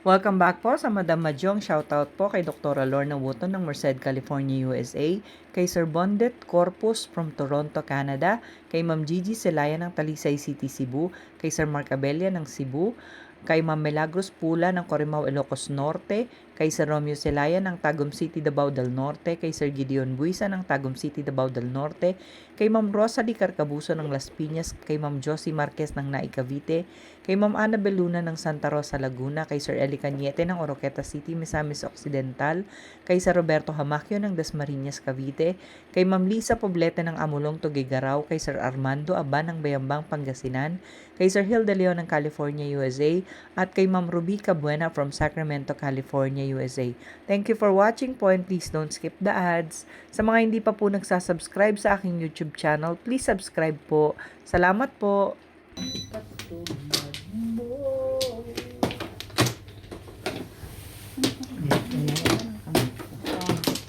Welcome back po sa Madam Mahjong. Shoutout po kay Dr. Lorna Wotton ng Merced, California, USA, kay Sir Bondet Corpus from Toronto, Canada, kay Ma'am Gigi Celaya ng Talisay City, Cebu, kay Sir Mark Abella ng Cebu, kay Ma'am Milagros Pula ng Corimao, Ilocos Norte, kay Sir Romeo Celaya ng Tagum City, Davao del Norte, kay Sir Gideon Buisa ng Tagum City, Davao del Norte, kay Ma'am Rosalie Carcabuso ng Las Piñas, kay Ma'am Josie Marquez ng Naik Cavite, kay Ma'am Annabel Luna ng Santa Rosa, Laguna, kay Sir Eli Cañete ng Oroqueta City, Misamis Occidental, kay Sir Roberto Hamacchio ng Dasmariñas, Cavite, kay Ma'am Lisa Poblete ng Amulong, Tuguegarao, kay Sir Armando Aban ng Bayambang, Pangasinan, kay Sir Hilda Leon ng California, USA, at kay Ma'am Rubica Buena from Sacramento, California, USA. Thank you for watching po and please don't skip the ads. Sa mga hindi pa po nagsasubscribe sa aking YouTube channel, please subscribe po. Salamat po.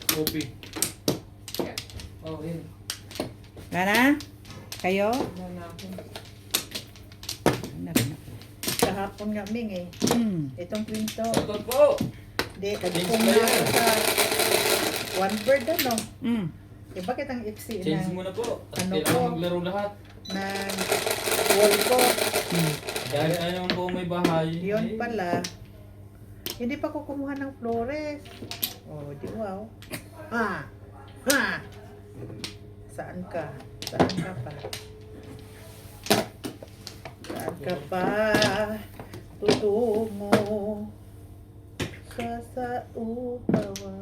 Kopi. Oh, yun. Gana? Kayo? Wala ako. Kahapon nga Ming eh. Itong kwento. Sakot po! Di, nagpong na ako sa one bird ano. Eh bakit ang iksi Change ng muna po. Ano Kailangan po? maglaro lahat. ng wall ko? Dahil ayaw po may bahay. Yun pala. Hindi pa ko kumuha ng flores. Oh, di wow. Ha! Ha! Saan ka? Saan ka pa? Saan ka pa? Tutungo sa upawa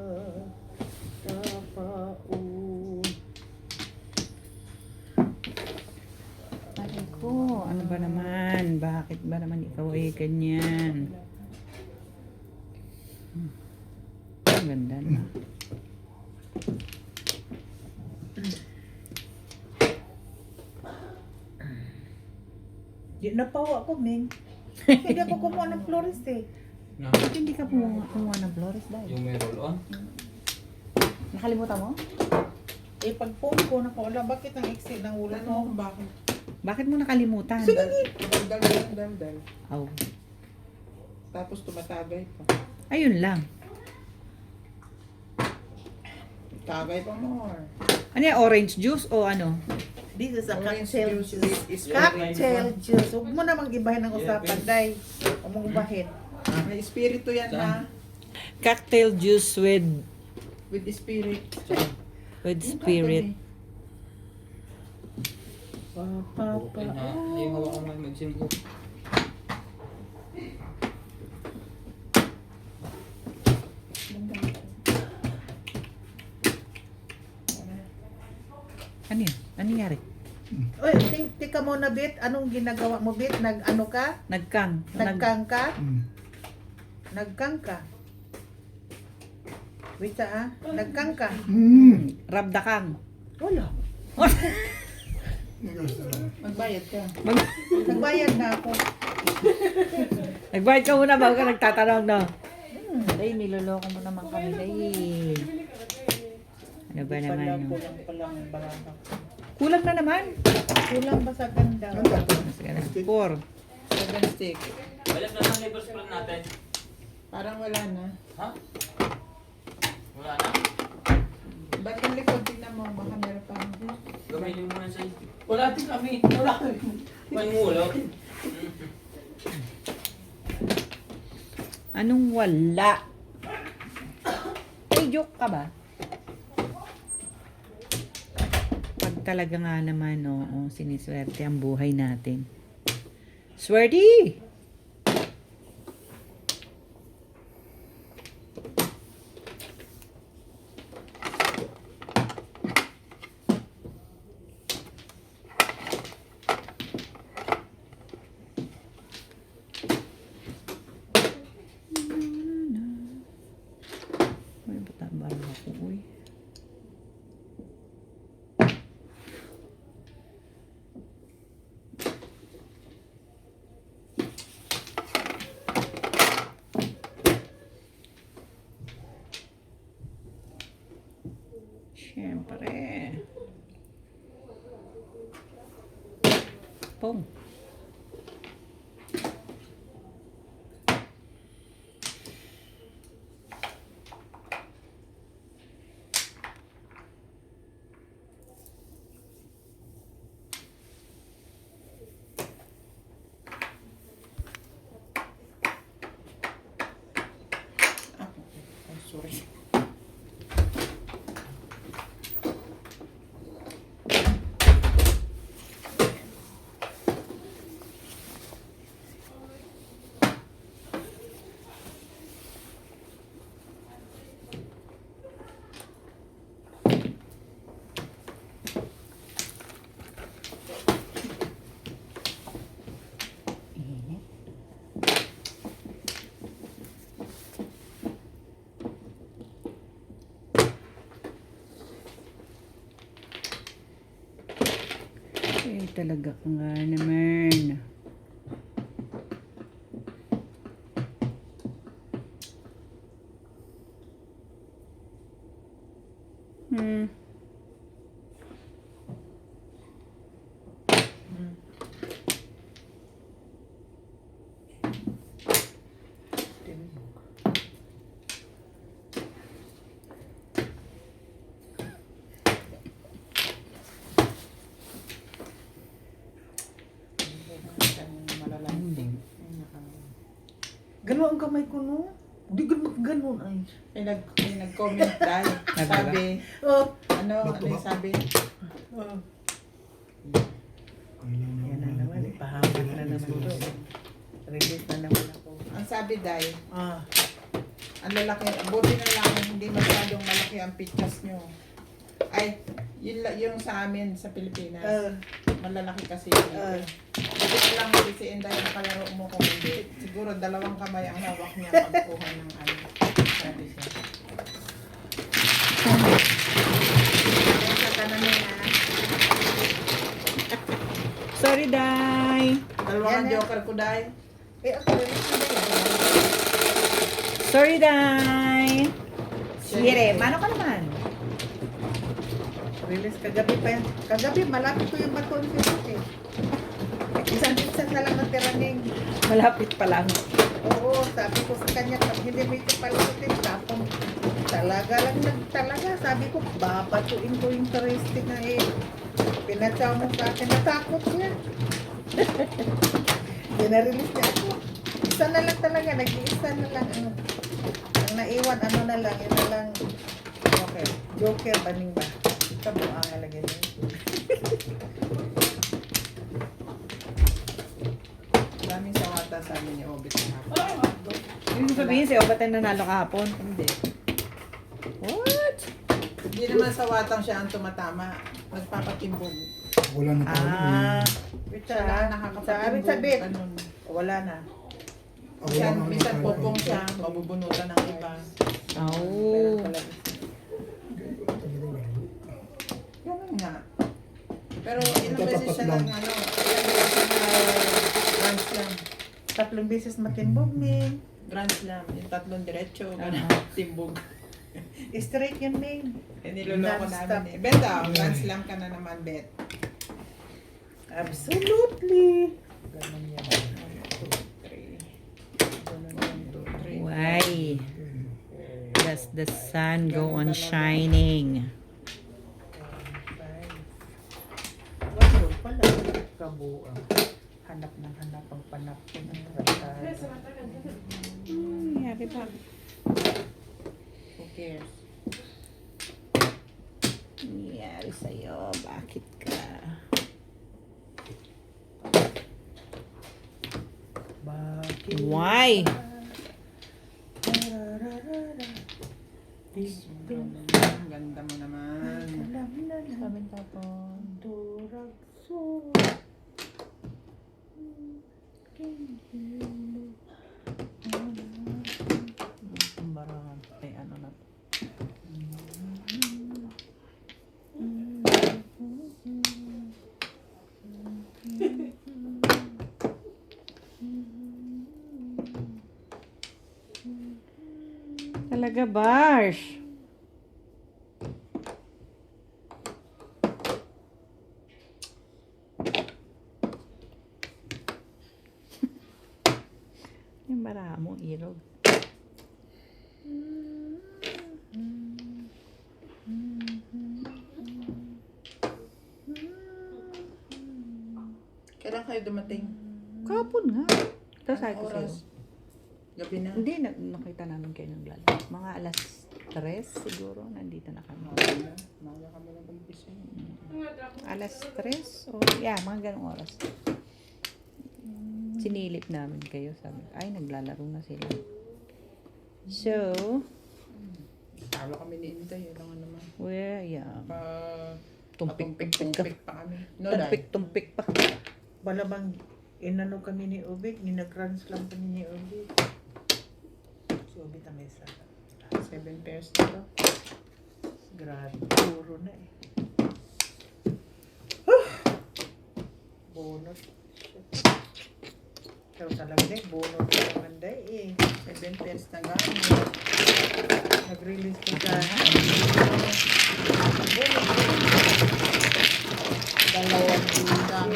sa paun. Aray ko, ano ba naman? Bakit ba naman ikaw ay ganyan? Ang ganda na. Di napawa ko, Ming. Hindi ako kumuha ng flores eh. Na, Bakit hindi ka kumuha ng flores dahil? yung may roll on. Nakalimutan mo? Eh, pag phone ko, nakawala, bakit ang iksi ng ulo mo? Bakit? Bakit mo nakalimutan? Daldal. Aw. Tapos tumatagay pa. Ayun lang. Tagay pa more. Ano yan, orange juice o ano? This is a Orange cocktail juice juice. is Cocktail juice. Huwag mo namang ibahin ang usapan, Day. Huwag mong ibahin. May espiritu yan na. Cocktail juice with With the spirit. spirit. Okay na. Yung hawak ko may magsimbo. Ano yun? Ano nangyari? Uy, tika mo na, Bit. Anong ginagawa mo, Bit? Nag-ano ka? Nagkang. Nagkang ka? Nagkang ka? Wait nagkang ka? Rabdakang. Wala. Magbayad ka. Nagbayad na ako. Nagbayad ka muna bago ka nagtatanong, no? Day, niloloko mo naman kami, Day. Ano ba naman, no? Kulang palang baraka. Kulang na naman. Kulang ba sa ganda? Mas ganun. 4. Seven stick. Balik na lang labor spray natin. Parang wala na. Ha? Wala na? Ba't yung likod? Tingnan mo. Baka meron pa. Gamitin mo na sa'yo. Wala din kami. Wala kami. May mulo. Anong wala? Ay, joke ka ba? Pag talaga nga naman, oo, siniswerte ang buhay natin. Swerte! May batabang ako, uy. Siyempre. Pong. sorry. Eh, talaga ka nga naman. Hmm. Malalaking. Gano'n ang kamay ko, no? Hindi gano'n ay. May nag-comment dahil sabi, Oh, ano yung sabi? oh. Yan na naman, pahamak na naman to. Release na naman ako. Ang sabi dahil, Ah, ang lalaki, buti na lang hindi masyadong malaki ang pictures nyo. Ay, yung sa amin sa Pilipinas, malalaki kasi. Hindi lang bisiin dahil nakalaro mo kung hindi. Siguro 2 kamay ang hawak niya pagkuha ng ano. Sabi siya. Sa kanan niya. Sorry, Day. 2 ang joker ko dahil. ako rin Sorry, Day. Sire, mano ka naman? Release kagabi pa yan. Kagabi, malapit ko yung baton sa eh. Isang na lang natiraning. Malapit pa lang. Oo, sabi ko sa kanya, pag hindi mo ito palutin, tapong talaga lang talaga. Sabi ko, babatuin ko interesting na eh. Pinatsaw mo sa akin, natakot siya. Dinarelease niya ako. Isa na lang talaga, nag-iisa na lang. Ang naiwan, ano na lang, yun na lang. Okay, joker, baning ba? Kabo ang alagay niya. Daming sawata sa amin ni Obit na hapon. Yung sabihin sa'yo, ba't tayo nanalo kahapon? Hindi. What? Hindi naman sawatang siya ang tumatama. Nagpapatimbog. Wala na tayo. Siya lang nakakapatimbog. Sabit. Ganun. Wala na. Minsan pupong siya, mabubunutan ng iba. Oh. Ganun nga. Pero ilang beses siya lang, ano, ilang beses siya na Grand Slam. 3 beses matimbog, Ming. Grand Slam, yung 3 diretso, ganun, timbog. Straight yun, Ming. Eh, niloloko Non-stop. namin eh. Bet Grand Slam ka na naman, Bet. Absolutely. Ganun yan. 1, 2, 3. Why does the sun go on shining? Wala pala. Kabuang. Hanap ang panap ko ng tratado. Yari pa. Who cares? Yari sa'yo. Bakit ka? Bakit? Why? Ang ganda mo naman. Sabi tapon. Duragso. Barangan. Ay, ano na. Talaga, Barsh. Yung bara mo, irog. Kailan kayo dumating? Kapon nga. Tapos sabi ko Anong sa'yo. oras? Gabi na. Hindi, nakita namin kayo naglalaro. Mga alas 3 siguro. Nandito na kami. Maya kami ng umpisa. Alas 3? O, yeah, mga ganong oras. Sinilip namin kayo. Sabi, ay, naglalaro na sila. So, Talo kami ni Inday. Yun lang naman. where, yeah. Tumpik pa kami. No, dahil. Tumpik pa. Balabang inano kami ni Ubik, ninag-runs lang kami ni Ubik. Si Ubik na may sa 7 pairs na to. grabe, puro na eh. Bonus. Shit. Pero talaga din, bonus na naman day eh. 7 pairs na gamit. Nag-release ko dyan. Dalawang bilang.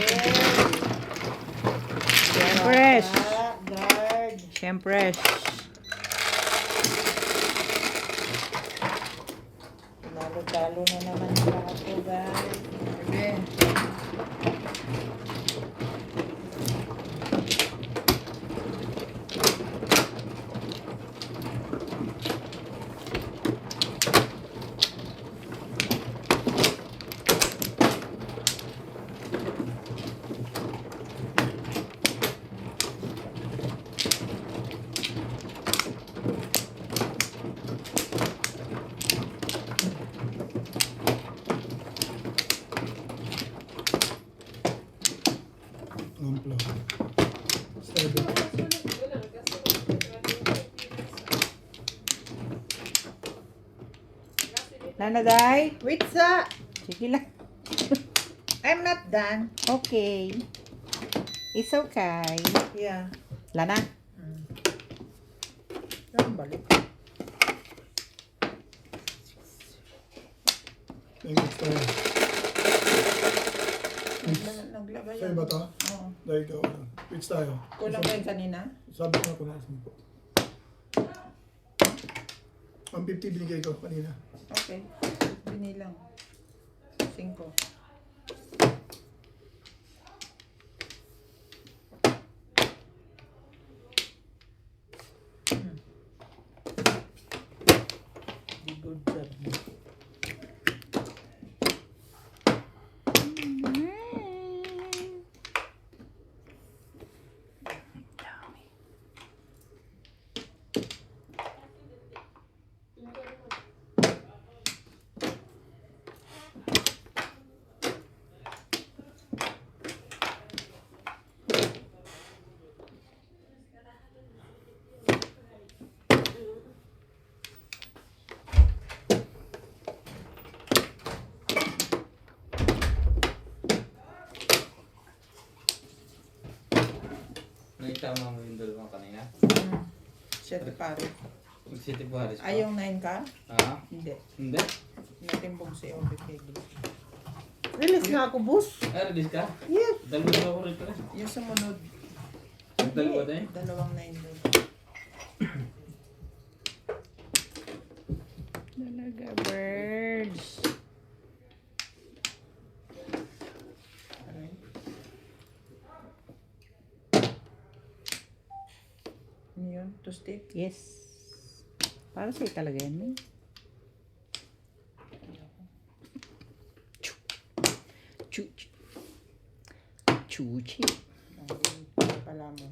Fresh. Guard. Siyempre. Lalo-talo na naman sa ako, guys. Okay. Ampla. 7. Nanaday? Wait, sa. Sige lang. I'm not done. Okay. It's okay. Yeah. Lana? Yan, balik. Next tayo. Naglagay Sa'yo ba ito? Oo. Dahil ikaw. Which tayo? Kulang ba yun kanina? Sabi ko na ko na 10. 150 binigay ko kanina. Okay. Binilang. 5. Good job. Naitama mo yung dalawang kanina? 7 pare. Mag-city Buharis pa? Ayaw 9 ka? Ha? Hindi. Hindi? Natimbog si OBKD. Release na ako, boss. Ah, release ka? Yes. Dalawa ko rin pala. Yung sumunod, Dalawa din? dalawang 9 doon. Talaga, birds. Aray. Ano yun? To stick? Yes. Para sa'yo talaga yan, eh. Chuchi. Chuchi. Ay, pala mo.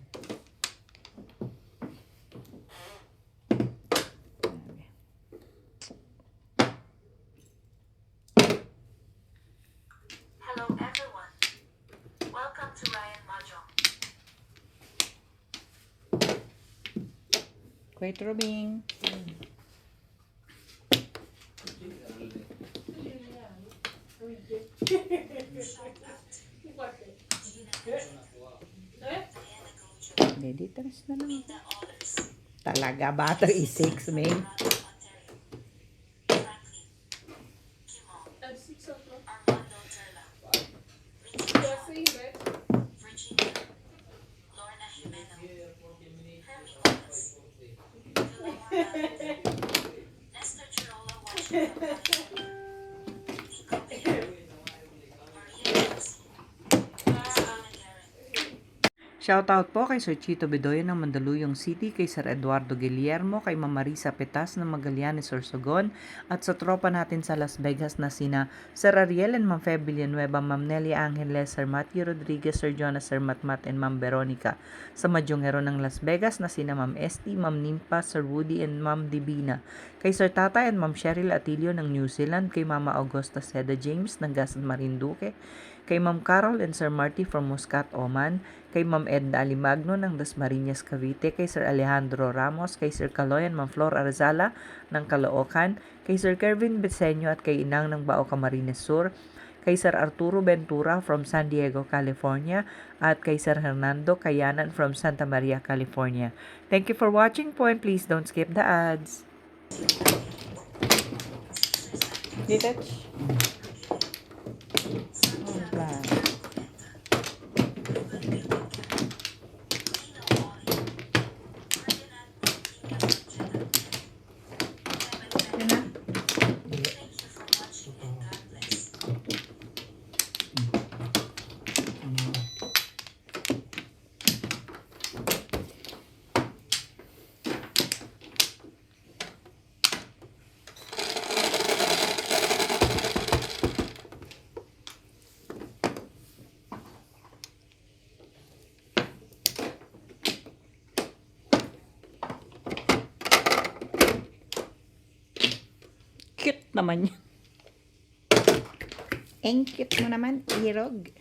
Hello everyone. Welcome to Ryan Mahjong. Kwait Robing. Deditas na lang. Talaga, battery 6, man. Ontario. Franklin. Kimon. Armando Terla. Virginia. Lorna Jimeno. Hermie Olas. Nestor Chirola watching from California. Nico Mayer. Maria Nelson. Christina Garrett. Shoutout po kay Sir Chito Bedoya ng Mandaluyong City, kay Sir Eduardo Guillermo, kay Ma'am Marisa Petas ng Magallanes, Sorsogon, at sa tropa natin sa Las Vegas na sina Sir Ariel and Ma'am Feb Villanueva, Ma'am Nelly Angeles, Sir Matthew Rodriguez, Sir Jonas, Sir Matmat, and Ma'am Veronica. Sa Madyongero ng Las Vegas na sina Ma'am Esti, Ma'am Nimpa, Sir Woody, and Ma'am Divina. Kay Sir Tata and Ma'am Cheryl Atilio ng New Zealand, kay Mama Augusta Seda James ng Gasad Marinduque, kay Ma'am Carol and Sir Marty from Muscat, Oman, kay Ma'am Edna Alimagno ng Dasmariñas, Cavite, kay Sir Alejandro Ramos, kay Sir Caloy and Ma'am Flor Arzala ng Caloocan, kay Sir Kervin Beseño at kay Inang ng Bao Camarines Sur, kay Sir Arturo Ventura from San Diego, California, at kay Sir Hernando Cayanan from Santa Maria, California. Thank you for watching po, and please don't skip the ads. Detach. Cute naman yan. Ang cute mo naman, Irog.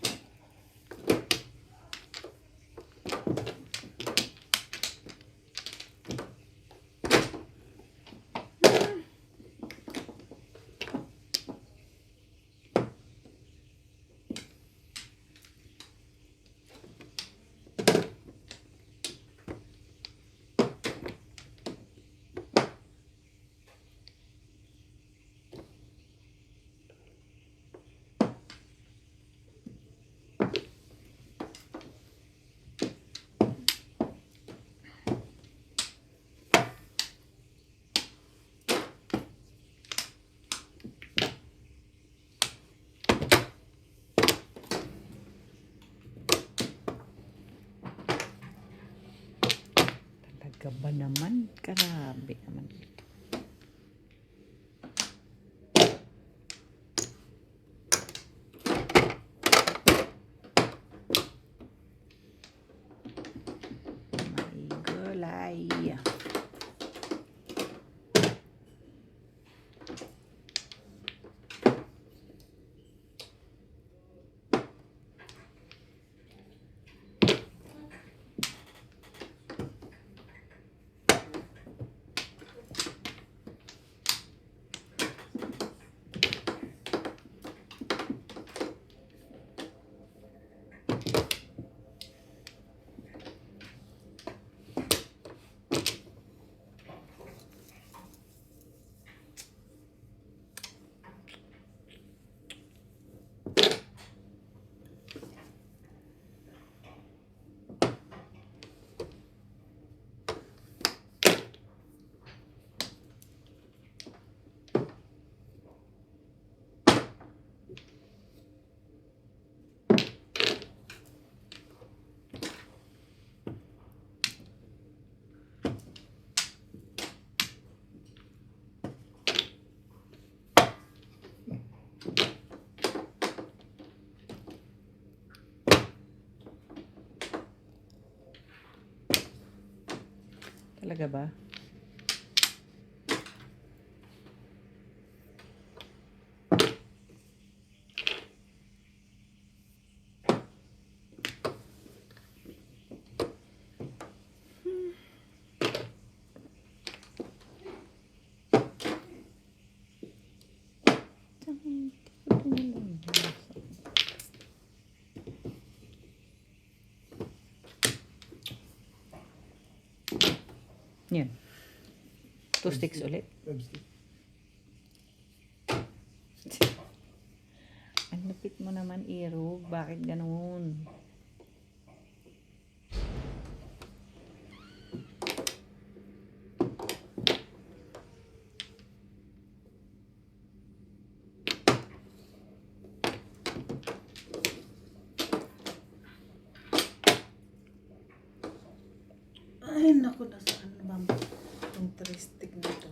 Talaga ba naman? Grabe naman ito. May gulay. Talaga ba? Yan. 2 sticks ulit. Ang lupit mo naman, Irog. Bakit ganun? ko na saan ma'am itong tristic nito.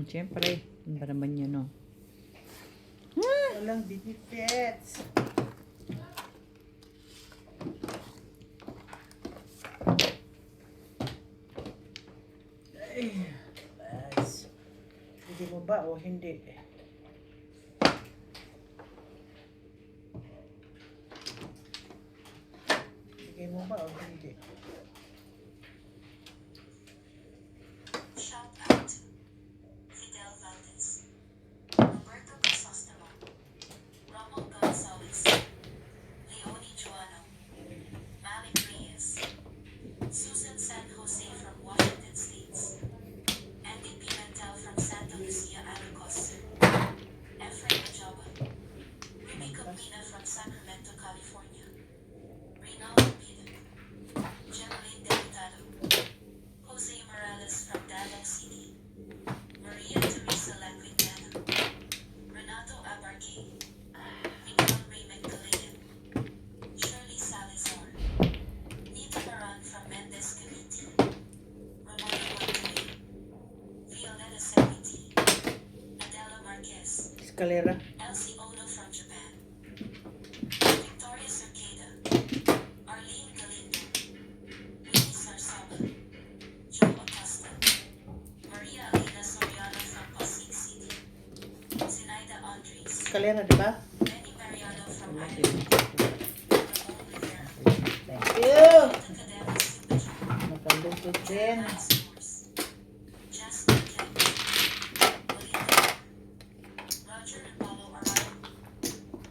Siyempre. Ano ba naman yun, no? Walang benefits. Ay, bas. Hindi mo ba o hindi? Hindi mo ba o hindi? Shout out. Fidel Valdez. Roberto Crisostomo. Romo Gonzalez. Leonie Joano. Malik Reyes. Susan San Jose from Washington States. Andy Pimentel from Santa Lucia, Arcos. Efrain Ajaba. Ruby Copina from Sacramento, California. Reynaldo Pida. Jemeline Deputado. Jose Morales from Dalag City. Maria Teresa Laquintana. Renato Abarque. Miguel Raymond Galean. Shirley Salazar. Nita Maran from Mendez Cavite. Ramona Montoya. Violeta Cerviti. Adela Marquez. Escalera. Elsie Ono from Japan. Victoria Cerqueda. Arlene Galindo. Winnie Sarsaba. Joe Acosta. Maria Alina Soriano from Pasig City. Zinaida Andres. Escalera, di ba? Benny Mariano from Ireland. Ramon Rivera. Thank you. Tacademas Supajo. Nakalungkot din. Source. Jasmine Kemp. Belinda. Roger and Paulo Araro.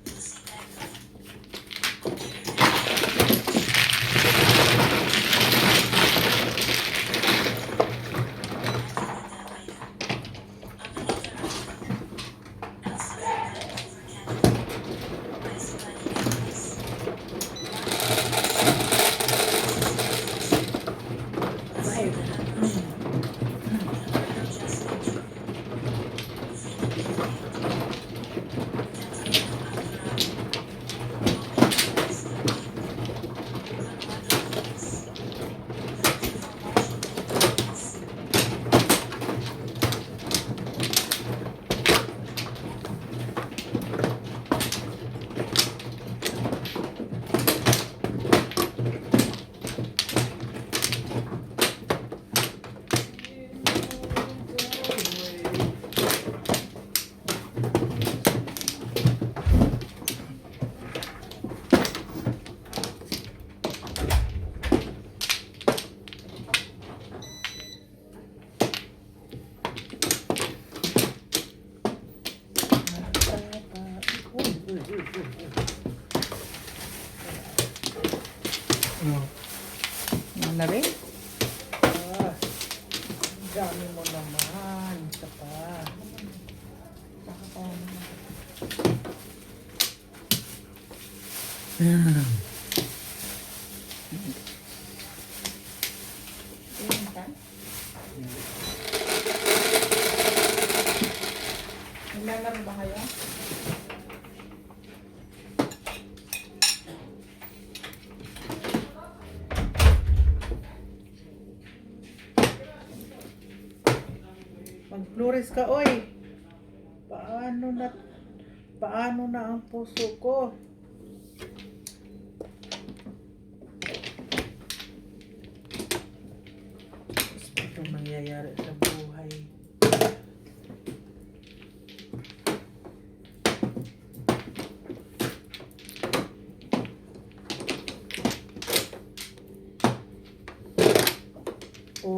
Lucy Becca. Ano? Yan na rin. Ah, dami mo naman. Isa pa. Naglalaro ba kayo? Mag-flores ka, oy. Paano na ang puso ko? Ito mangyayari sa buhay. Oh.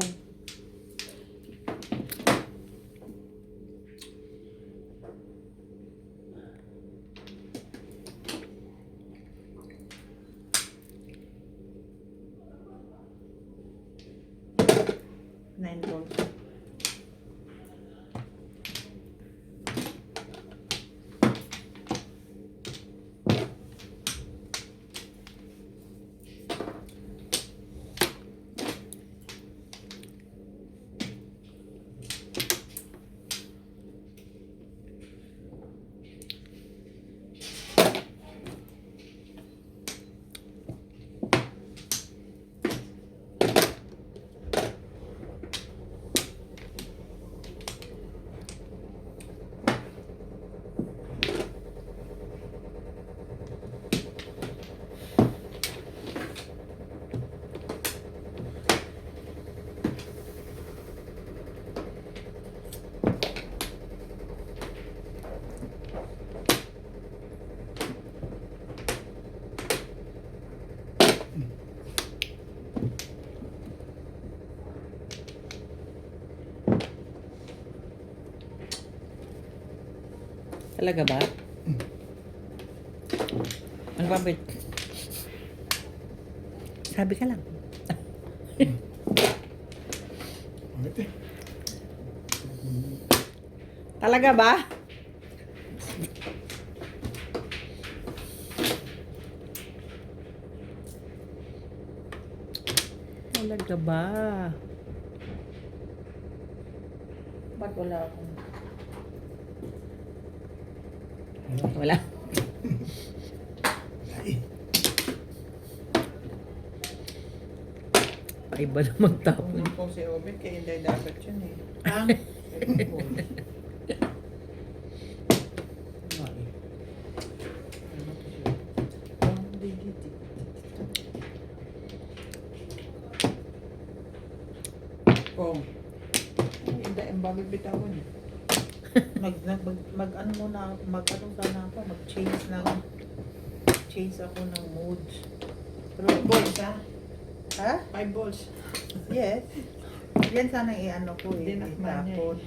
Talaga ba? Ano ba, Bet? Sabi ka lang. Bakit eh? Talaga ba? Talaga ba? Ba't wala akong... Wala. Iba na magtapon. Kung po si Obet, kaya hindi dapat yun eh. Ang... Kung. Hindi, ang bagay bitawan eh. ano muna, ano sana ako, change ako ng mood. Pero, 5 balls ha? ha? 5 balls. Yes. Yan sana i-ano ko eh, Dinakman niya itapon.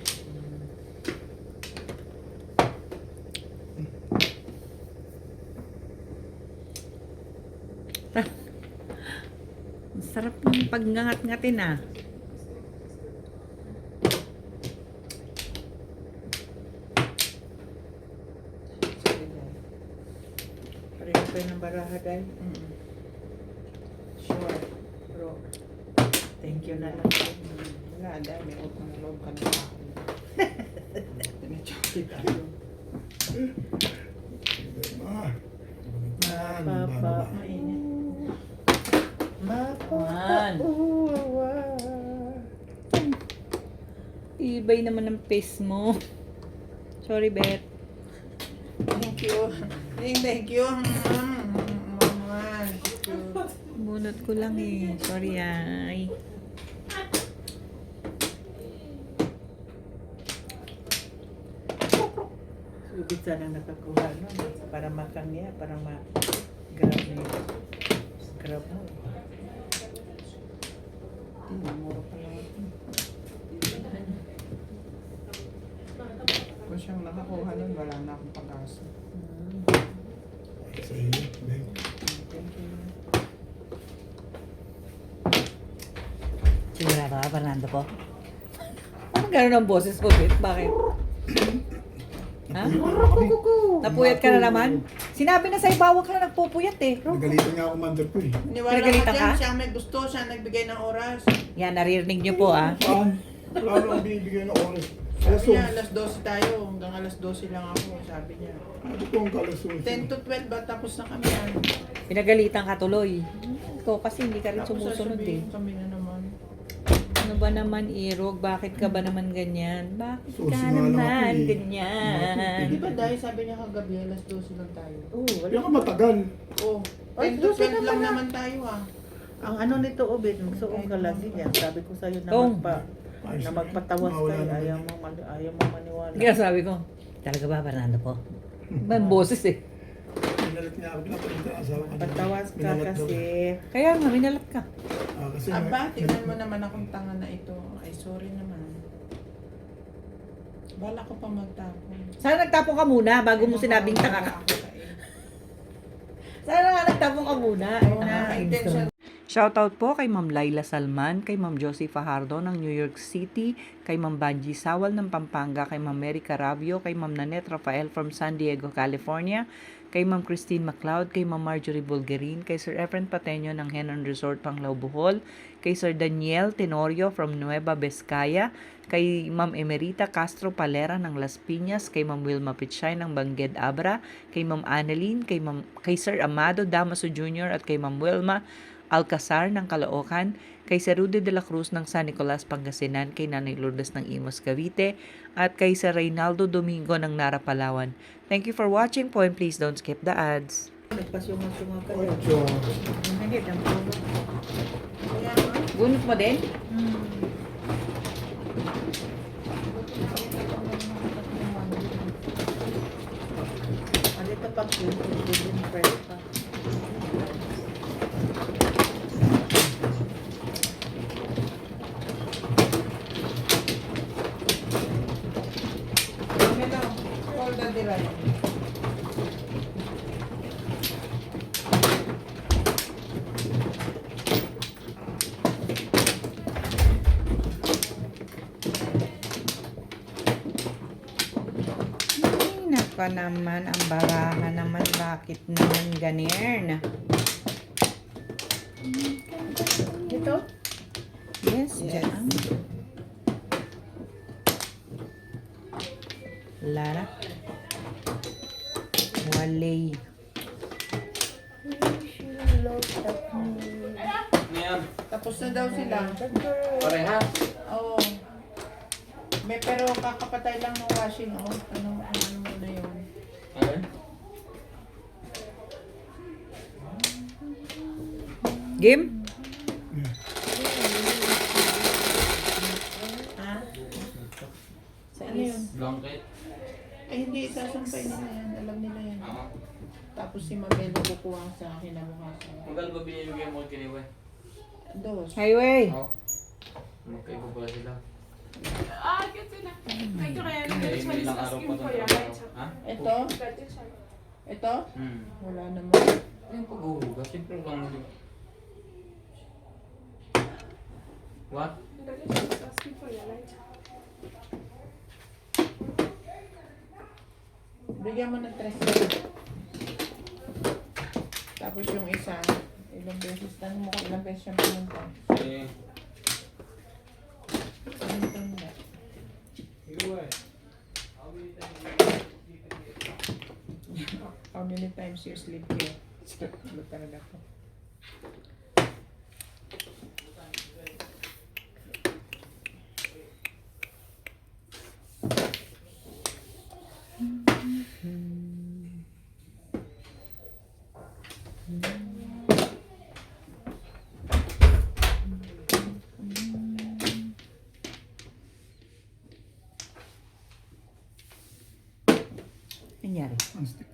Ang sarap ng pagngangat-ngatin ah. Sabi niya. Pareho kayo ng baraha dahil. Mm. Sure. Pero, thank you na lang. Wala, dahil may utang na loob ka na ako. Pinachokit tayo. Mapapa. Mainit. Man. Mapapa. Ibay naman ng face mo. Sorry, Bet. Thank you. Thank you. Mama. Bunot ko lang eh. Sorry ay. Subit sana nakakuha nun. Para makangya, para ma-grab mo. Grab mo. Mura pa lang. Kung siyang nakakuha nun, wala na akong pag-asa. Sa iyo, Ben. Thank you. Sigurado ka, Fernando po? Ano gano'n ang boses ko, Bet? Bakit? Ha? Napuyat ka na naman? Sinabi na sa'yo, bawal ka na nagpupuyat eh. Nagalitan nga ako mother ko eh. Niwala Pinagalitan ka ka? dyan, siya ang may gusto, siya ang nagbigay ng oras. Yan, naririnig niyo po ah. Saan? Wala nang bibigyan ng oras. Alas Sabi niya, 11. alas 12 tayo, hanggang alas 12 lang ako, sabi niya. Ano po ang kalas 10 to 12 ba, tapos na kami yan. Pinagalitan ka tuloy. Ikaw kasi hindi ka rin Tapos sumusunod eh. sasabihin kami na naman. Ano ba naman, Irog? Bakit ka ba naman ganyan? Bakit Susi ka nga lang ako naman eh. ganyan? Di ba dahil sabi niya kagabi, alas 12 lang tayo. Oo, wala. Yan ka matagal. Oh, Ay, 10 to 12 12 lang naman naman tayo ah. Ang ano nito, Obed, magsuong ka lagi yan. Sabi ko sa'yo na, Tong. na magpatawas Mawala ka. naman. Ayaw mo maniwala. Kaya sabi ko, talaga ba, Fernando po? Iba yung boses eh. Pinalit niya ako, pinapalit ang asawa ko. Patawas ka Pinalit daw. kasi. Kaya nga, minalat ka. Kasi Aba, tignan mo naman akong tanga na ito. Ay, sorry naman. Bala ko pa magtapon. Sana nagtapon ka muna bago mo sinabing tanga ka. Ako ka eh. Sana nga nagtapon ka muna. Oo, intention. Shoutout po kay Ma'am Laila Salman, kay Ma'am Josie Fajardo ng New York City, kay Ma'am Banji Sawal ng Pampanga, kay Ma'am Mary Carabio, kay Ma'am Nanette Rafael from San Diego, California, kay Ma'am Christine MacLeod, kay Ma'am Marjorie Bulgarin, kay Sir Efren Pateño ng Henon Resort, Panglao, Bohol, kay Sir Daniel Tenorio from Nueva Vizcaya, kay Ma'am Emerita Castro Palera ng Las Piñas, kay Ma'am Wilma Pichay ng Bangged Abra, kay Ma'am Annalyn, kay Sir Amado Damaso Jr. at kay Ma'am Wilma Alcazar ng Caloocan, kay Sir Rudy de la Cruz ng San Nicolas, Pangasinan, kay Nanay Lourdes ng Imos, Cavite, at kay Sir Reynaldo Domingo ng Nara, Palawan. Thank you for watching po and please don't skip the ads. Nagpasunga-sunga ka yun. Ocho. Hindi, ang puno. Kaya nga, Gunot mo din? Ano ito pag yung fresh pa. hello, call the tira yun. Ay, nako naman, ang baraha naman. Bakit naman ganyan? Ito? Yes, Yes. dyan. Lara. Wale. Ngayon, Tapos na daw sila. pareha. Oo. May pero kakapatay lang ng washing. Oh. Ano mo na yun? Ayun. Game? Ha? Sa ano yun? Blanket. Ay, hindi. Isasampay nila yan. Alam nila yan. Ah. Tapos si Mabel kukuha sa akin na bukasan. Magkano ba binibigay mo kay Kiniwe? Dos. Highway. Oo. Magkaiba pala sila. I Eh, can may ilang araw pa doon. Ha? Ito? Ito? Hmm. Wala naman. Yung pag-uhugas, simple lang. What? Bigyan mo ng 3. Tapos yung isa, ilang beses, tanong mo kung ilang beses siya pumunta. Eh, Ano tanda? How many times you sleep here? Ano talaga to? Nangyari. Ang stick.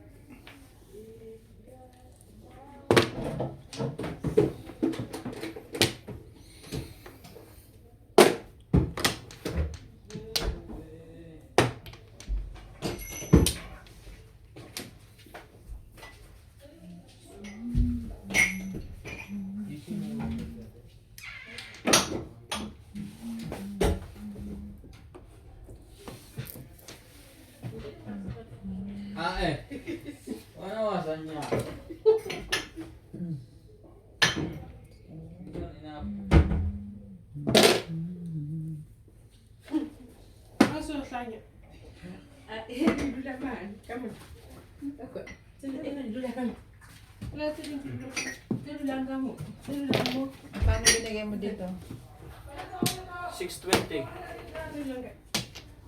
Ano niya? Also, Sanya. Dula man. Kamu. Ako. Dula kamu. Wala tayong dula lang kamu. Dula lang mo. Paano binigay mo dito? 620. Dula lang ka.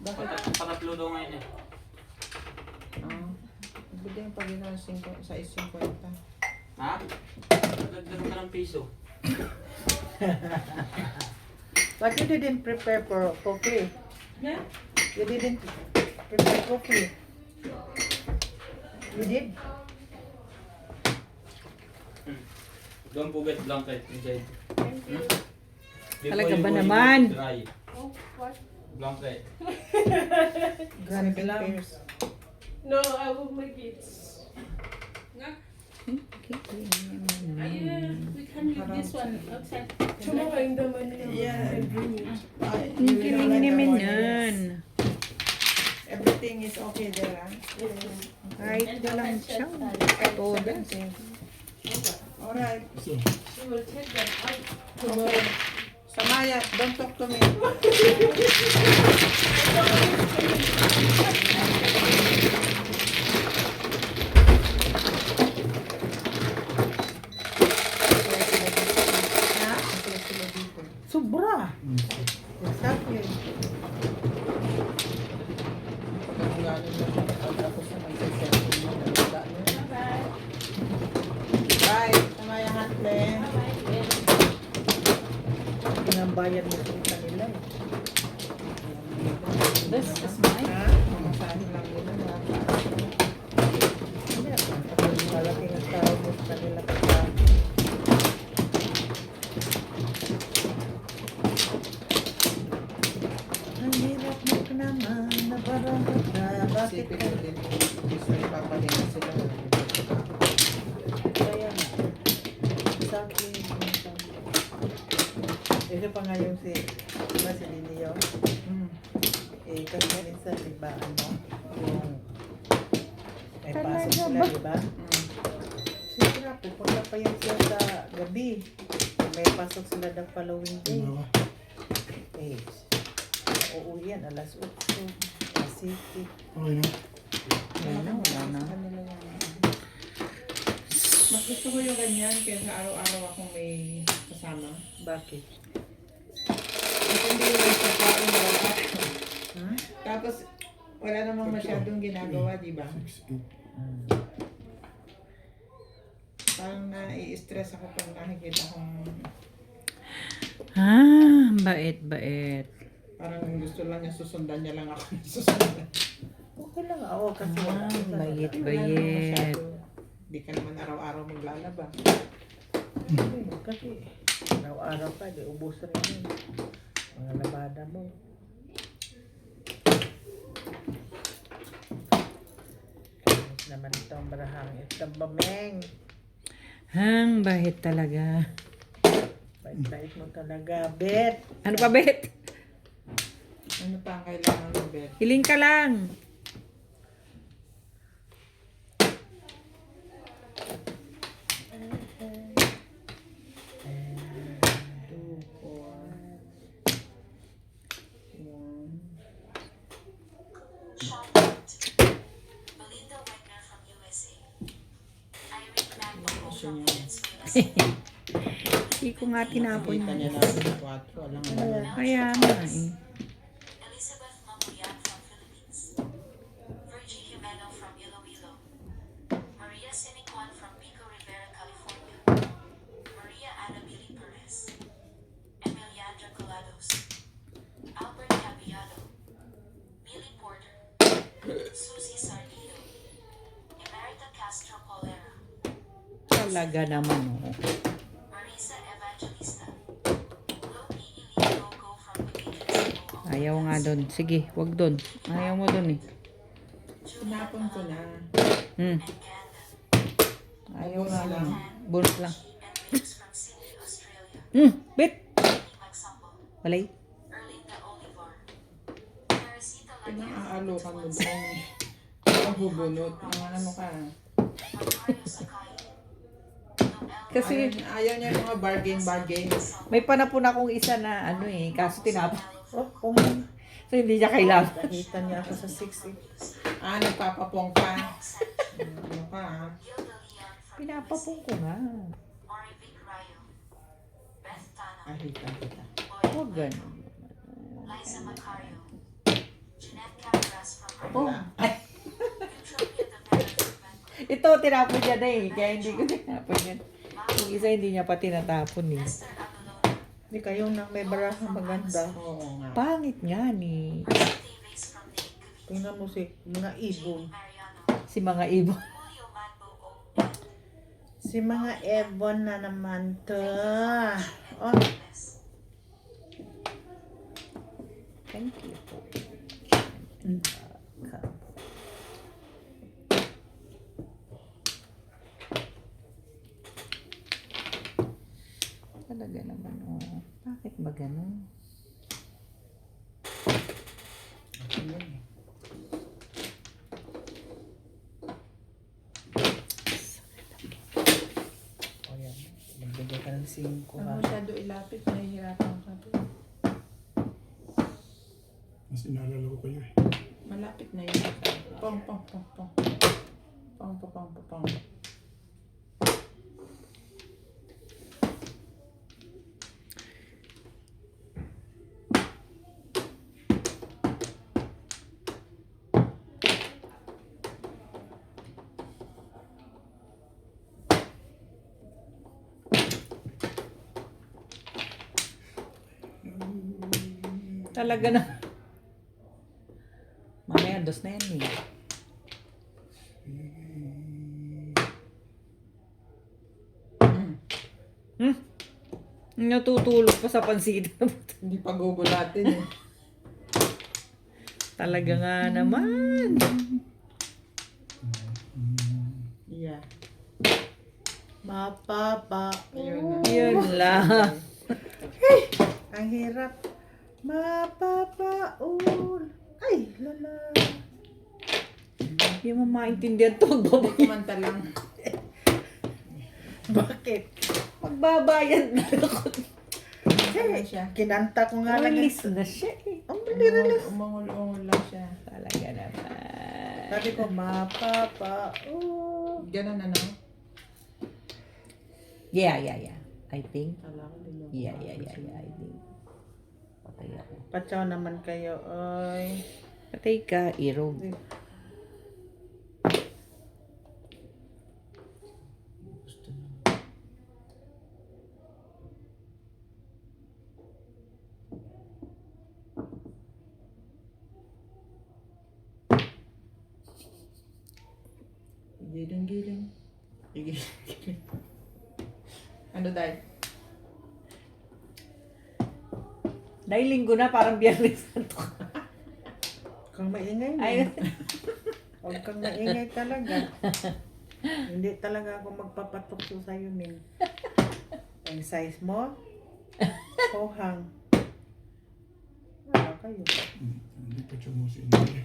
Bakit? Patatlo daw ngayon eh. Bigyan pa ginawa sa 50. Ha? Dagdagan ka ng piso. But you didn't prepare for coffee. Yeah? You didn't prepare coffee. You did? Don't forget blanket inside. Thank you. Before Talaga you ba go, you naman? need to dry. Oh, what? Blanket. Grabe 7 lang. pairs. No, I will make it. Nga? We can leave this one outside. Tomorrow in the morning. Yeah. And bring it. Ang kiling naman nun. Everything is okay there, ah? Kahit walang siyang todas. Alright. So, She will take them out tomorrow. Okay. Samaya, don't talk to me. Sobra. Exactly. Pagkagaling na siya, tapos na mag-session mo. Bye. Samaya Hantle. Pinambayad mo sa kanila eh. This is mine. Ha? Masahin lang nila. Malaki ang tao mo sa kanila kasi. Ang hirap mo naman na parang Bakit Isipin mo din, gusto rin papahinga sila. kaya nga? Sa akin, ito pa nga yung si, diba si Lilio? Eh, kasi minsan, diba, ano, yung, may pasok sila, diba? Siyempre, pupunta pa yun siya sa gabi. May pasok sila the following day. Tama ka. Eh, uuwi yan, alas 8. Alas 7. Okay na. Yan na, wala na. Mas gusto ko yung ganyan kaysa araw-araw akong may kasama. Bakit? Kasi hindi yung sa parang wala. Hmm? Tapos, wala namang masyadong ginagawa, di ba? 6, 8. Parang nai-stress ako pag nakikita kong Bait. parang gusto lang niya susundan niya lang ako. Susundan. Okay lang ako kasi wala. Bait. Di ka naman araw-araw maglalaba. Kasi araw-araw pa, di ubos rin yun. Mga labada mo. Kamis naman itong barahang itong bameng. Hang, bait talaga. Bait-bait mo talaga, bet. Ano pa, Bet? Ano pa ang kailangan ng bed? Hiling ka lang. Two, four, one. Shout out to Belinda Wagner from USA. Irene Magno from Venezuela. Hindi ko nga tinapon Kita niya yun. lang yung 4. Walang ano. Kaya nga eh. Elizabeth Mamuyan from Philippines. Virgie Jimeno from Iloilo. Maria Sinicuan from Pico Rivera, California. Maria Annabili Perez. Emiliandra Colados. Albert Caballado. Billy Porter. Susie Sardillo. Emerita Castro Polera. Talaga naman oh. Marisa Evangelista. Loki Iligogo from Pilipinas. Ayaw nga doon. Sige, wag doon. Ayaw mo doon eh. Tinapon ko na. Hmm. And Ganda. Ayaw nga lang. Bonus lang. And Mix from Sydney, Australia. Bet! Amy Magsambo. Walay. Erlinda Olivar. Teresita Pinaaalokan mo doon. Ang bubunot. Mga ano ka. Macario Sakai. Kasi Ayaw niya yung mga bargain. may panapon akong isa na ano eh. Kaso tinapon. Oh, kung So hindi niya kailangan. nakita niya ako sa 6 Nagpapapong ka. Ano ka ha? Gilda Leon from Pinapapong ko nga. Marivic Rayo. Beth Tana. Kita. Huwag ganun. Liza Macario. Jeanette Cabras from Oh. Eutropia Development. Ito, tinapon niya na eh. Kaya hindi ko tinapon yan. Yung isa hindi niya pa tinatapon eh. Esther Abelona. Hindi kayo na may barahang maganda. Oo nga. Pangit nga ni. Davis from Date Cavite. Tingnan mo si mga ibon. Mariano. Si mga ibon. Julio Manbo O. Si mga ebon na naman to. Oh, Gomez. Thank you po. Talaga naman oh. Bakit ba ganun? o yan. Magbigay ka ng 5 Kung ha. masyado ilapit, nahihirapan ka doon. Mas inaalala ko kayo eh. Malapit na yun. Pong. Pong. Talaga na. Mamaya, dos na yan eh. Natutulog pa sa pansit. Hindi pa gugulatin eh. Talaga nga naman. Yeah. Mapapa. Ayun na. Yun lang. Ang hirap. Mapapaul. Ay, lala. Hindi mo maintindihan ito. Hindi kumanta lang. Bakit? Magbabayad na ako. Ano siya? Kinanta ko nga lang. Release na siya eh. Ang bili-release. Umungol-ungol lang siya. Talaga naman. Sabi ko, mapapaul. Ganun ano? Yeah. I think. Kala ko din yung- Yeah. I think. Patay ako. Patsaw naman kayo. Ay. Patay ka, irog. Giling-giling. Giling-giling. Ano dahil? Dahil linggo na, parang Biyernes na to. Kang maingay mo. Ay, Huwag kang maingay talaga. Hindi talaga ako magpapatukso sa'yo, Min. Ang size mo, pohang. Wala kayo. Hindi pa chumusin niya.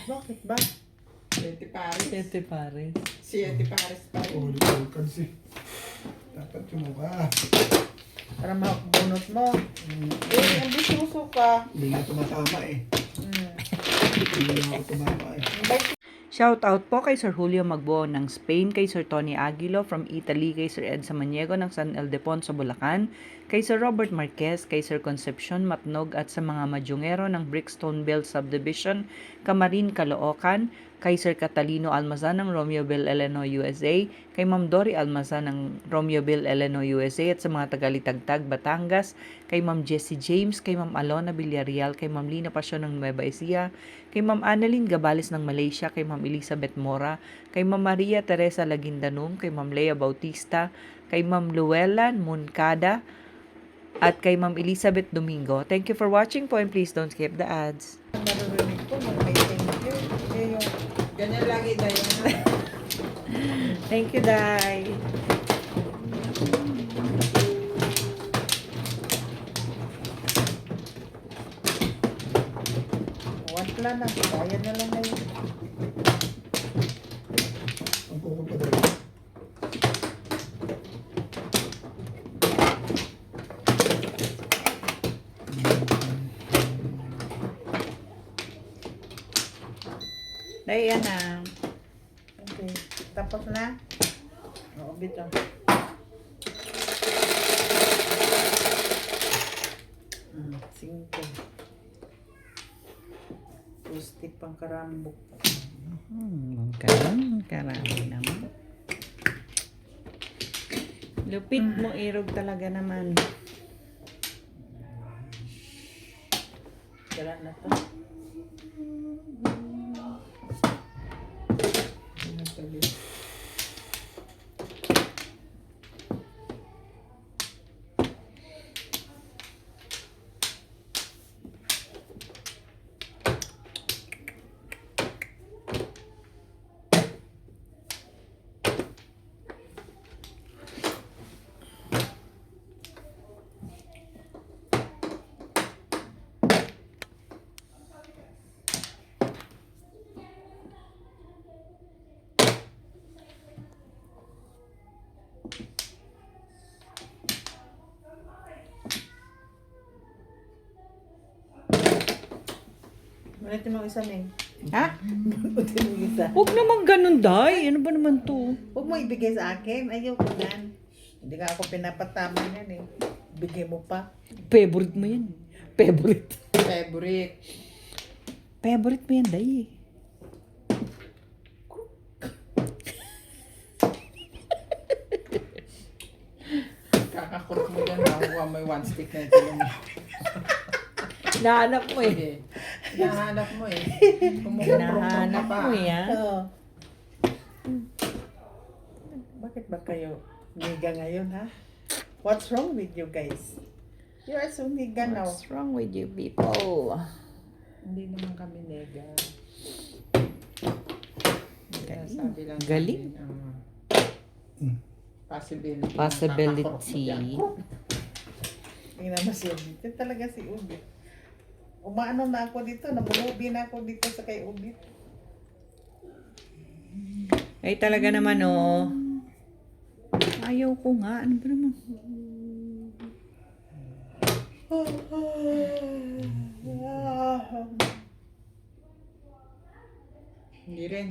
Bakit ba? Siete Paris. Sete pares. Siete Paris pa rin. Ulit-ulit kasi. Dapat chumuka. Para makabunot mo. Eh, ambisyoso ka. Hindi na tumatama eh. Mm. Hindi na ako tumama eh. Shout out po kay Sir Julio Magbo ng Spain, kay Sir Tony Aguilo from Italy, kay Sir Ed Samaniego ng San Ildefonso, Bulacan, kay Sir Robert Marquez, kay Sir Concepcion Matnog at sa mga madyungero ng Brickstone Bell Subdivision, Camarin, Caloocan, kay Sir Catalino Almazan ng Romeoville, Illinois, USA, kay Ma'am Dory Almazan ng Romeoville, Illinois, USA at sa mga tagalit-tagtag, Batangas, kay Ma'am Jessie James, kay Ma'am Alona Villarreal, kay Ma'am Lina Pasyon ng Nueva Ecija, kay Ma'am Annalyn Gabales ng Malaysia, kay Ma'am Elizabeth Mora, kay Ma'am Maria Teresa Laguindanum, kay Ma'am Lea Bautista, kay Ma'am Luella Moncada, at kay Ma'am Elizabeth Domingo. Thank you for watching po and please don't skip the ads. Naririnig ko, may thank you. Eh, yung Ganyan lagi dahil. Thank you, Day. wala na. Kaya na lang na yun. Ang kuko pa dahil. Day, yan na. Okay. Tapos na? Oo, bitaw. Singko. Pusti pang karambok. Karami naman. Lupit mo, irog talaga naman. Dala na to. Ulitin mo isa, Neng. Ha? Ulitin mo isa. Huwag naman ganun, Day. Ano ba naman to? Huwag mo ibigay sa akin. Ayaw ko yan. Hindi ka ako pinapatama yan eh. Bigay mo pa. Favorite mo yan. Favorite. Favorite. Favorite mo yan, Day. Kakakurot mo yan. Nakuha mo yung one stick na ito. Nahanap mo eh. Sige. Hinahanap mo eh. Nahanap mo eh, ha? Oo. Bakit ba kayo niga ngayon, ha? What's wrong with you guys? You are so niga now. What's wrong with you people? Hindi naman kami nega. Kaya Galing. sabi lang Galing. possibility. Possibility. Tingnan mo si Ubit. Yan talaga si Ubit. Umaano na ako dito, namulubi na ako dito sa kay Ubit. Ay, talaga naman, oh. Ayaw ko nga. Ano ba naman? Hindi rin.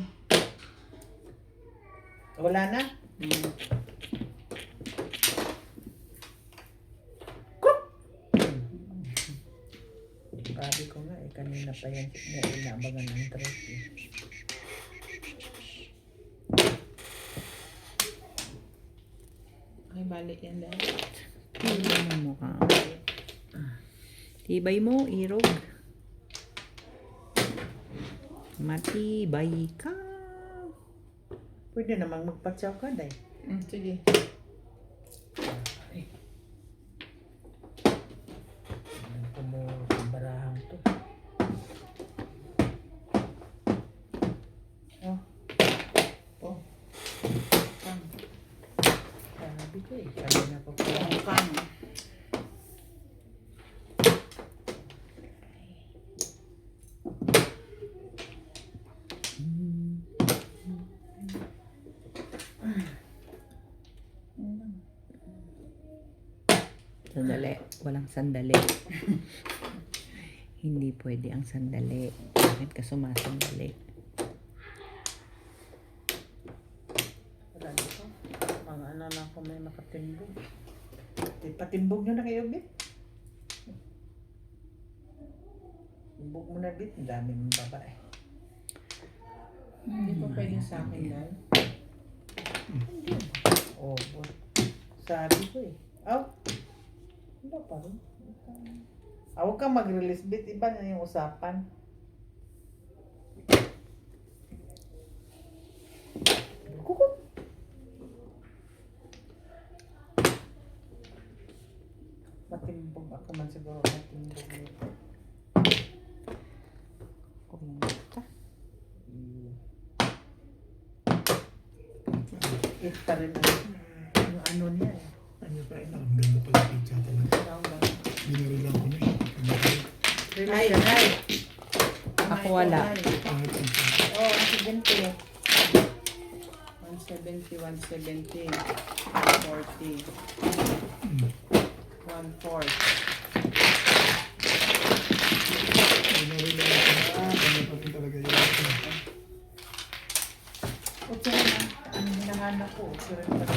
Wala na? Sabi ko nga kanina pa yan inabangan ng dress Ay, balik yan dahil. Tibay mo mukha. Tibay mo, irog. Matibay ka. Pwede namang magpatsaw ka, day. Sige. Barahan to. Oh. Sabi ko kanina pa po. Sandali. Walang sandali. Hindi pwede ang sandali. Bakit ka sumasandali? Wala dito. Mga ano lang kung may makatimbog. Patimbog nyo na kayo, Ubit. Timbog mo na, Bit. Ang dami mong babae. Hindi pa pwede sa akin dahil. Oh, sabi ko eh. Oh. Ano pa rin? Huwag kang mag-release, Bit. Iba na yung usapan. Kuku. Matimbog ako man siguro. Matimbog nito. Kumita. Ita rin ang ano niya eh. Ano pa rin, ang ganda pala pizza talaga. Binarilan ko na eh. Ay, ay. Ako wala. Pangit pizza. Oh, ang sigente. 170, 170, 140, 140. Binarilan ko na. Ano pa rin talaga yun. O siya na. Ano hinahanap ko? Siya rin pala.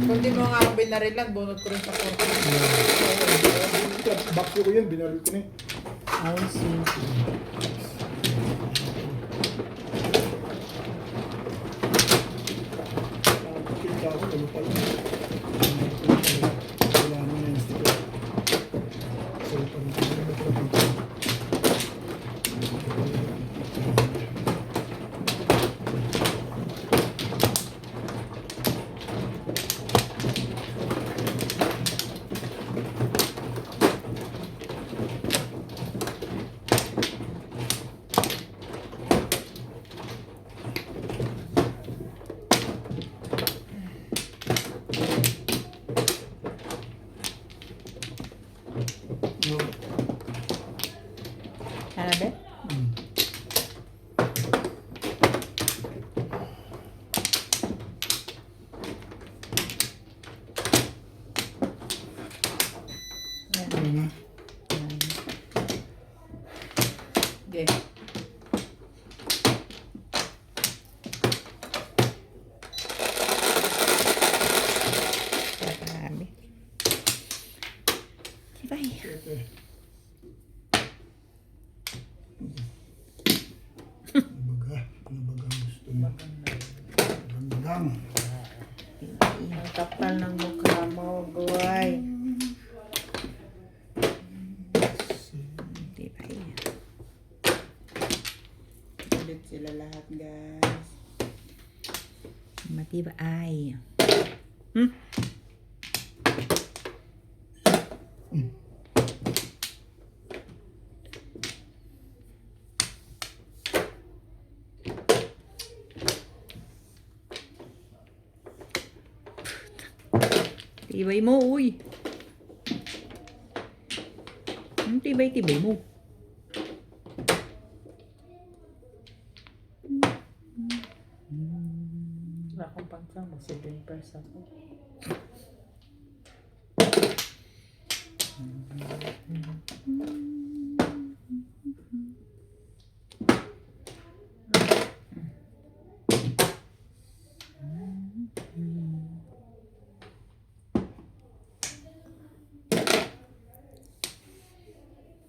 Kung di mo nga ako binarilan, bunot ko rin sa 40. Bakyo ko yan, binaril ko na eh. I'll see. Pizza ako, ano pala. Wala na yan. So, parang pizza. No. Ano ba? Ano na? Okay. Grabe. Tibay. Ito eh. Ano baga ang gusto mo? Bagang. Ang kapal ng mukha mo, boy. Tibay. Ulit sila lahat, guys. Matibay. Tibay mo, uy. Ang tibay-tibay mo. Wala akong pangsang, mag-7 pairs ako.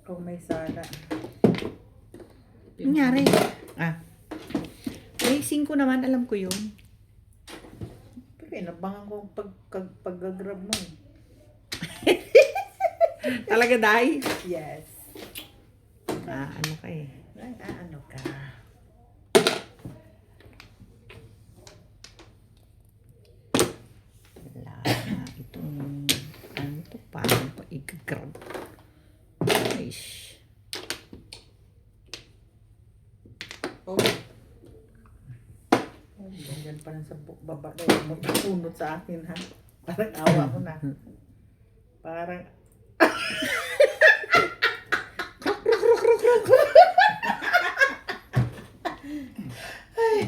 Kung may sala. Nangyari? Ah. May 5 naman, alam ko yun. Pinabangan ko pag-grab mo. Talaga, Day? Yes. Ah, ano ka eh. Ay, ano ka? Wala na itong, ano to, paano pa i-grab? Aish. Oh. Ganyan pa lang sa baba na yun. Magpunod sa akin, ha? Parang awa ko na. Parang...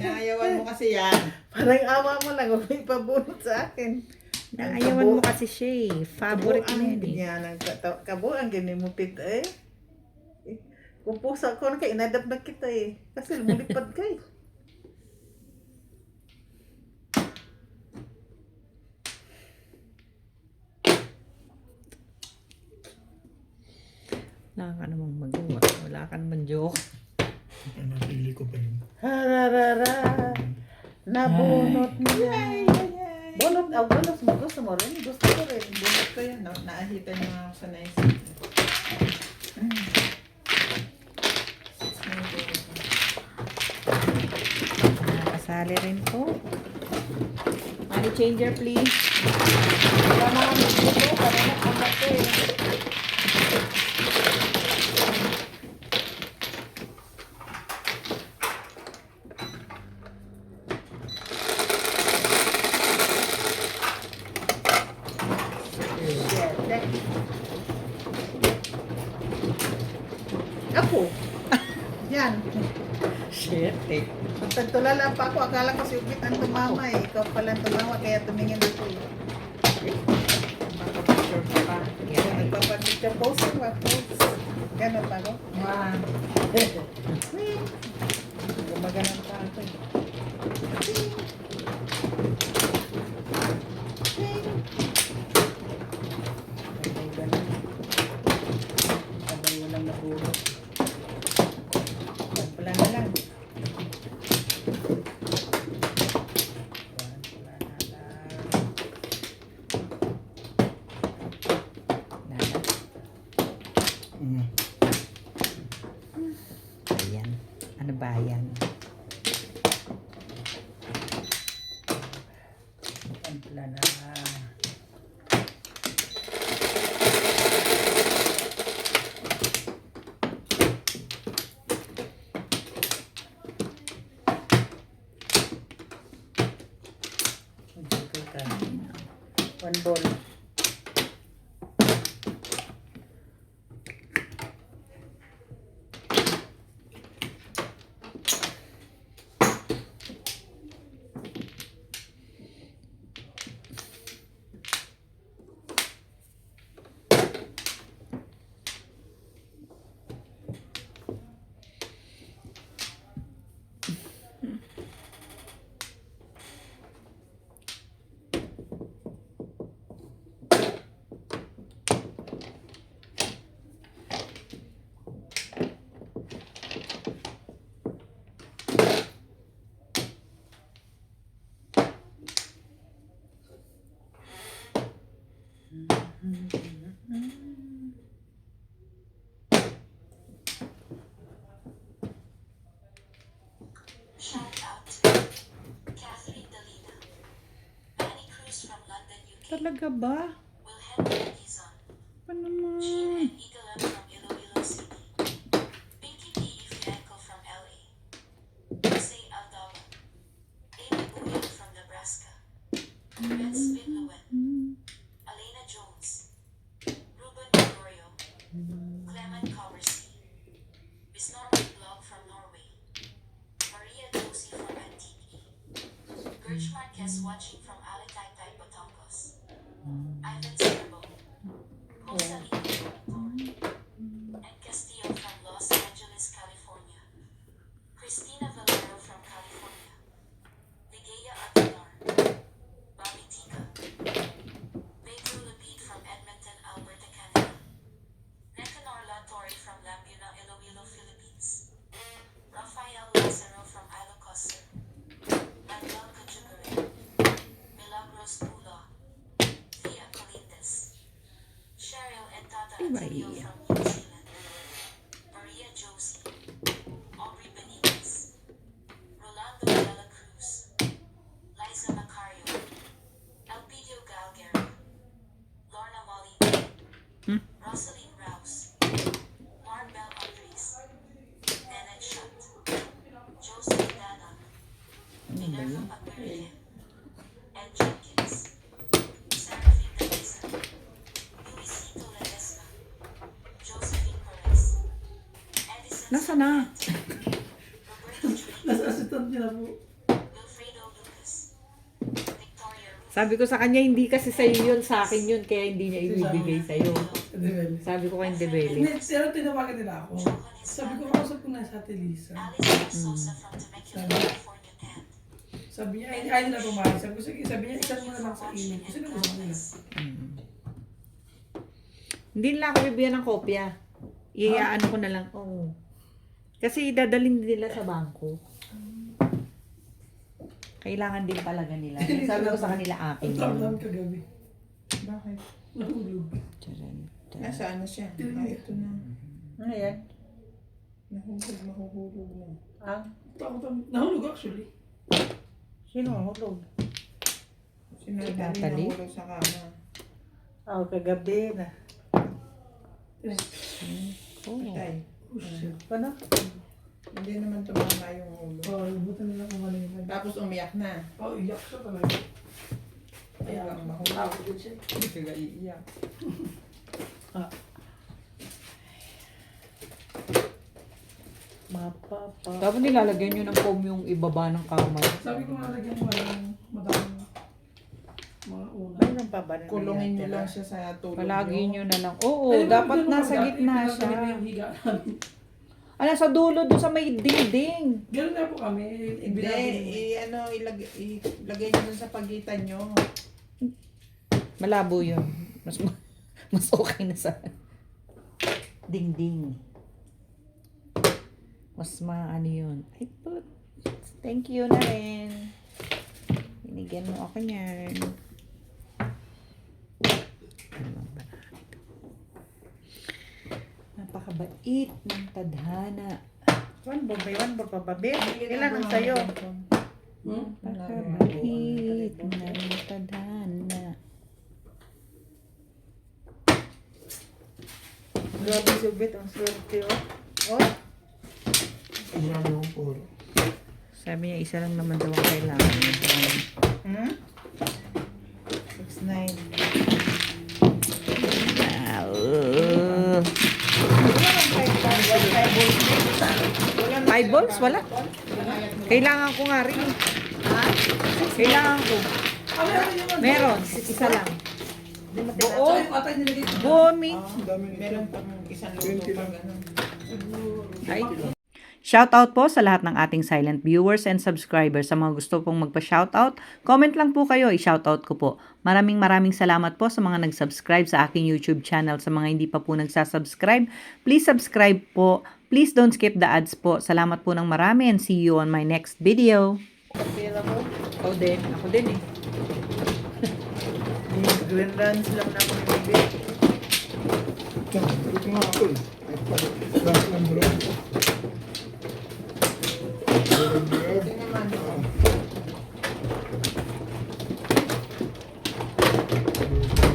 Naayawan mo kasi yan. Parang awa mo lang. Huwag may pabunod sa akin. Naayawan mo kasi siya eh. Favorite mo yan eh. Yan, kabuang ganyan mo pita eh. Kung pusa ko na kayo, inadap na kita eh. Kasi lumulipad ka eh. Wala ka namang magawa. Wala ka namang joke. Ang napili ko pa yun. Hararara. Nabunot niya. Bunot, bunot mo. Gusto mo rin? Gusto ko rin. Bunot ko yun. Naahitan niyo nga ako sa naisip. Nakasali rin po. Money changer please. Wala na kami dito. Parang nakamat ko eh. Ako. Yan. Shit eh. Tagtulala pa ako. Akala ko si Upit ang tumama eh. Ikaw pala ang tumawa kaya tumingin ako. Makapicture pa pa. Kaya nagpapapicture posting ba? Post. Ganon pa ako. Gumaganon pa ako eh. Sabay ganon. Sabay walang nabulot. Wala na lang. Wala na lang. Nada. Mm. Ayan. Ano ba yan? Wala na. One ball. Shout out. Catherine Dalina. Manny Cruz from London, UK. Talaga ba? Wilhelm Quezon. pa naman. Jean and Eagle from Iloilo City. Pinky P. Fianco from LA. Jose Aldaba. Amy Buyat from Nebraska. Vince Vinluen. Elena Jones. Ruben Gregorio. Clement Coversey. Bisnorman Blog from Norway. Maria Josie from Antique. Gertch Marquez watching from Alicante, Batangas. Ivan Serbo. Rosalina Torre. And Castillo from Los Angeles, California. Christina Valero from California. Ligaya Aguilar. Bobby Tika. Pedro Lapid from Edmonton, Alberta, Canada. Nicanor Latorre from Laguna, Iloilo, Philippines. Rafael Lazaro from Ilocos Sur. Manuel Cajugarin. Milagros Pula. Thea Colindes. Cheryl and Tata Antonio from New Zealand. Maria Josie. Aubrey Benitez. Rolando de la Cruz. Liza Macario. Elpidio Galguera. Lorna Molina. Rosaline Rouse. Marbel Andres. Nenad Shutt. Joseph Dana. Minerva Pagmerian. Ed Jenkins. Seraphine Dalisa. Luisito Ledesma. Josephine Perez. Edison Nasa na? Roberto Julian. Nasa assistant niya na po. Wilfredo Lucas. Victoria Ruth. Sabi ko sa kanya, hindi kasi sa'yo yun, sa akin yun, kaya hindi niya ibibigay sa'yo. Debel. Sabi ko kay Debeli. Pero tinawagan nila ako. Sabi ko, kausap ko na sa Ate Lisa. Alice Sosa from Temecula, California, and Sabi niya, ay, ayaw nila pumayag. Sabi ko, sige, sabi niya, isan mo na lang sa email. Kasi gusto ko nila. Hindi nila ako bibigyan ng kopya. Iyaano ko na lang. Oo. Kasi dadalhin nila sa bangko. Kailangan din talaga nila. Sabi ko sa kanila akin Ang trap yun. namin kagabi. Bakit? Nahulog. Charan. Nasa ano siya? Ah, ito na. Ano yan? Mahuhulog na. Nahulog actually. Sino ang hulog? Sinadali Natalie? nahulog sa kama. Kagabi na. Oh. Patay. Oh shit. Ano? Hindi naman tumama yung ulo. Oh, ibutan nila kung ano yun. Tapos umiyak na. Oh, iyak siya talaga. Kaya Biglang mahulog. mahulog din siya. Hindi ka iiyak. Mapapa. Dapat nilalagyan nyo ng foam yung ibaba ng kamay. Sabi ko nga lagyan mo ng madaming mga una. Mayroon pa ba na Kulungin niyo lang siya sa tulog Palagi niyo. nyo na lang. Oo, Ay, dapat ganun nasa pala, gitna pinagkabit siya. yung higa namin. Ano, sa dulo, doon sa may dingding. Ganun na po kami. Hindi, ilagay niyo dun sa pagitan niyo. Malabo yun. Mas okay na sa dingding. Mas ano yun. Ay, put. Thank you na rin. Binigyan mo ako niyan. Ano bang banana ito? Napakabait ng tadhana. One more pa ba, be? Ilan ang sayo? Napakabait ng tadhana. Grabe subit ang swerte, oh. Oh, Marami akong puro. Sabi niya, isa lang naman daw ang kailangan. hmm? 6'9". Five balls? Wala. Kailangan ko nga rin. Kailangan ko. Meron. Isa lang. Oo, yung atay nilagay ko. Bumi. Meron pang isang luto pag ano. Ay. Shoutout po sa lahat ng ating silent viewers and subscribers. Sa mga gusto pong magpa-shoutout, comment lang po kayo, i-shoutout ko po. Maraming salamat po sa mga nag-subscribe sa aking YouTube channel. Sa mga hindi pa po nagsasubscribe, please subscribe po. Please don't skip the ads po. Salamat po ng marami and see you on my next video. Ako din. Ako din eh. Green runs lang na ako ni baby. Ito nga ako eh. Ay, last number ako. Ito naman.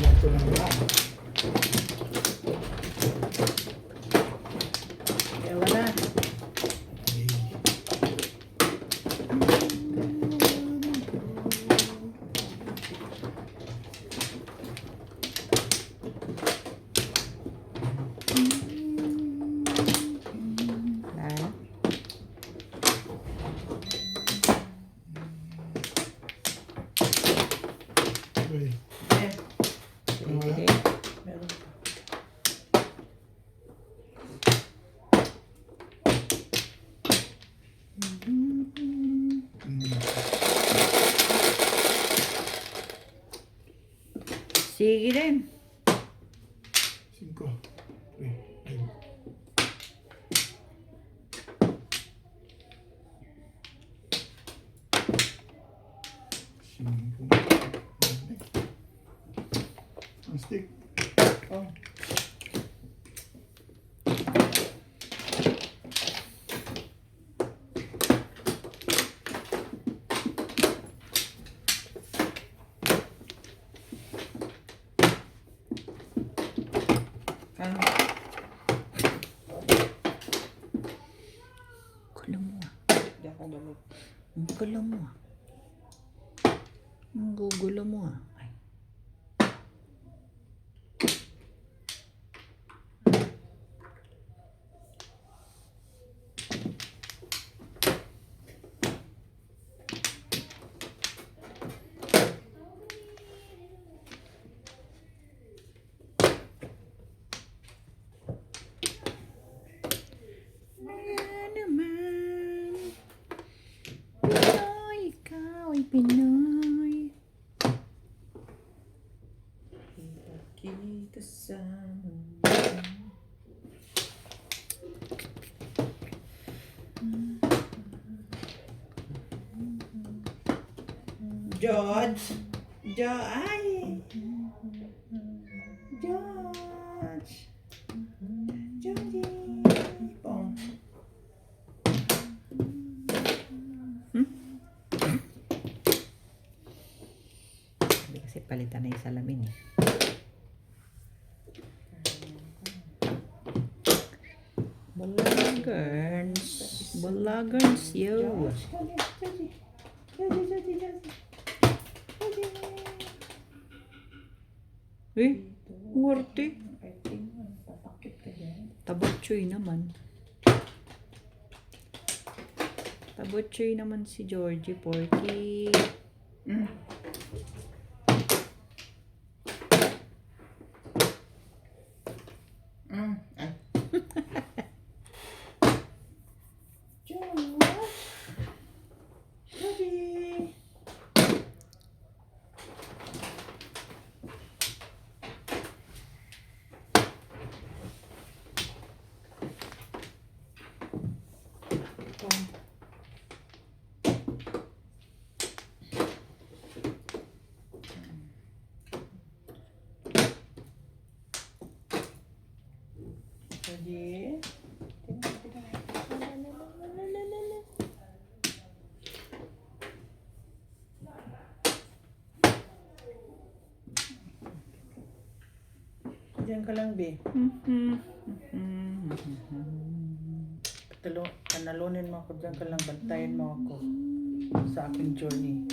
Ito lang ba? Sige din. 5. 3. Ay. Ang stick. Oh. Ah, Gulo mo ah. di ako galit. Ang gulo mo ah. Ang gugulo mo ah. Ay. Kaya naman, Pinoy, ikaw ay Pinoy. Kita sa George. Ay. George. Georgie. Pong. Hindi kasi palitan na yung salamin eh. Balagarns. Balagarns, yo. Eh, ngorte. I think tatakit ka dyan. Tabotchoy naman. Tabotchoy naman si Georgie Porky. Ay. George. Georgie. Georgie. Diyan ka lang, be. Panalunin mo ako, diyan ka lang, bantayan mo ako sa aking journey.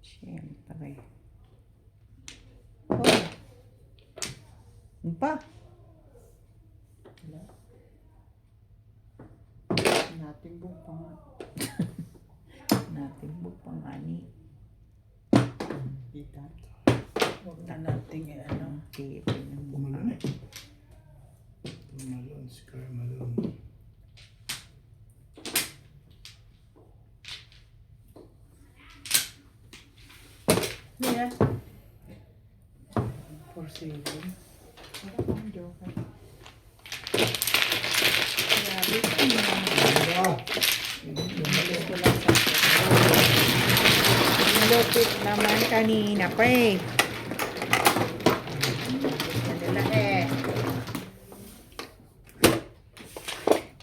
Siyempre. Oh. Ano pa? Wala. Natin buong pang Natin bupang ani. kita. Huwag na nating ano. Okay, Pumalon eh. Pumalon. Scar Malone. Yeah. For saving. Wala kang joke. Grabe ka naman. Ah! Alis ko lang sa Malupit naman kanina pa eh. kanila eh.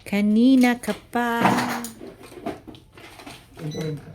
Kanina ka pa. Ito rin.